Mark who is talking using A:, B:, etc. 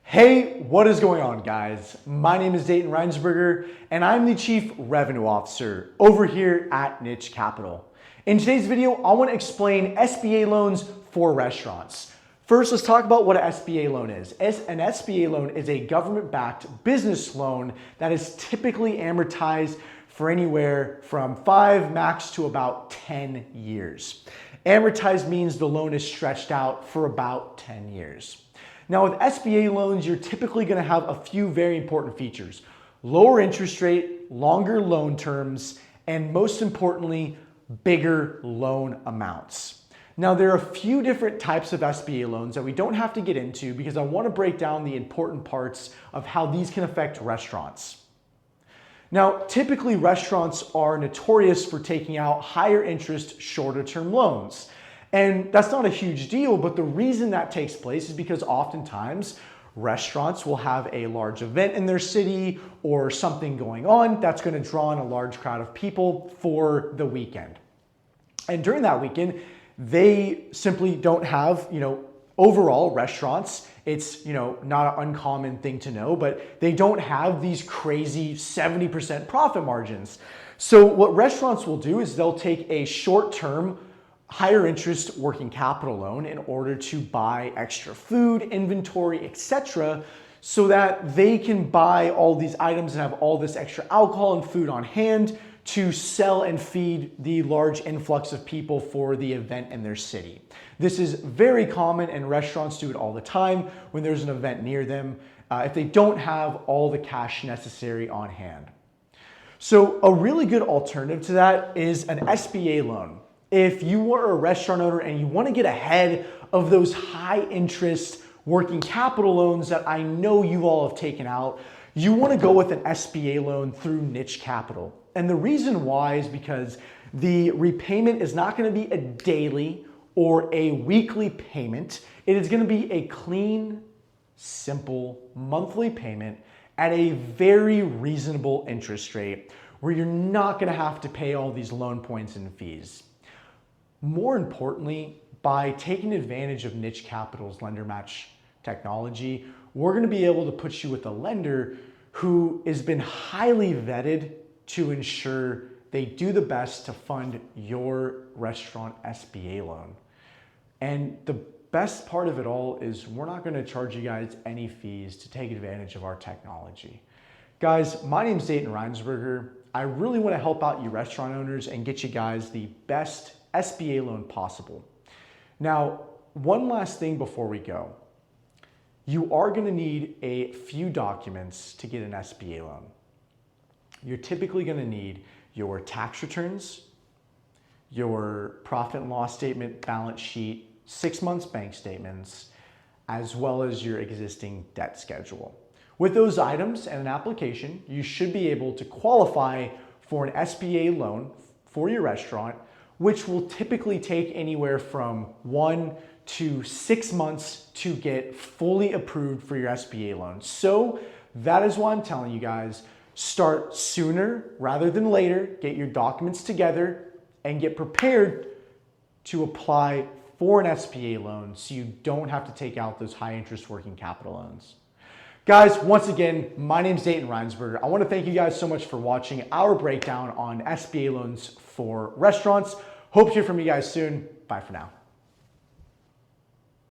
A: Hey, what is going on, guys? My name is Dayton Reinsberger, and I'm the Chief Revenue Officer over here at Niche Capital. In today's video, I want to explain SBA loans for restaurants. First, let's talk about what an SBA loan is. An SBA loan is a government-backed business loan that is typically amortized for anywhere from 5 max to about 10 years. Amortized means the loan is stretched out for about 10 years. Now with SBA loans, you're typically going to have a few very important features: lower interest rate, longer loan terms, and most importantly, bigger loan amounts. Now there are a few different types of SBA loans that we don't have to get into because I want to break down the important parts of how these can affect restaurants. Now, typically restaurants are notorious for taking out higher interest, shorter term loans. And that's not a huge deal, but the reason that takes place is because oftentimes restaurants will have a large event in their city or something going on that's going to draw in a large crowd of people for the weekend. And during that weekend, they simply don't have, overall restaurants, it's, not an uncommon thing to know, but they don't have these crazy 70% profit margins. So what restaurants will do is they'll take a short-term higher interest working capital loan in order to buy extra food, inventory, etc., so that they can buy all these items and have all this extra alcohol and food on hand to sell and feed the large influx of people for the event in their city. This is very common and restaurants do it all the time when there's an event near them if they don't have all the cash necessary on hand. So a really good alternative to that is an SBA loan. If you are a restaurant owner and you want to get ahead of those high interest working capital loans that I know you all have taken out, you want to go with an SBA loan through Niche Capital. And the reason why is because the repayment is not going to be a daily or a weekly payment. It is going to be a clean, simple monthly payment at a very reasonable interest rate where you're not going to have to pay all these loan points and fees. More importantly, by taking advantage of Niche Capital's lender match technology, we're going to be able to put you with a lender who has been highly vetted to ensure they do the best to fund your restaurant SBA loan. And the best part of it all is we're not going to charge you guys any fees to take advantage of our technology. Guys, my name is Dayton Reinsberger. I really want to help out you restaurant owners and get you guys the best SBA loan possible. Now, one last thing before we go. You are going to need a few documents to get an SBA loan. You're typically going to need your tax returns, your profit and loss statement, balance sheet, 6 months bank statements, as well as your existing debt schedule. With those items and an application, you should be able to qualify for an SBA loan for your restaurant, which will typically take anywhere from 1 to 6 months to get fully approved for your SBA loan. So that is why I'm telling you guys, start sooner rather than later, get your documents together and get prepared to apply for an SBA loan so you don't have to take out those high interest working capital loans. Guys, once again, my name is Dayton Reinsberger. I want to thank you guys so much for watching our breakdown on SBA loans for restaurants. Hope to hear from you guys soon. Bye for now.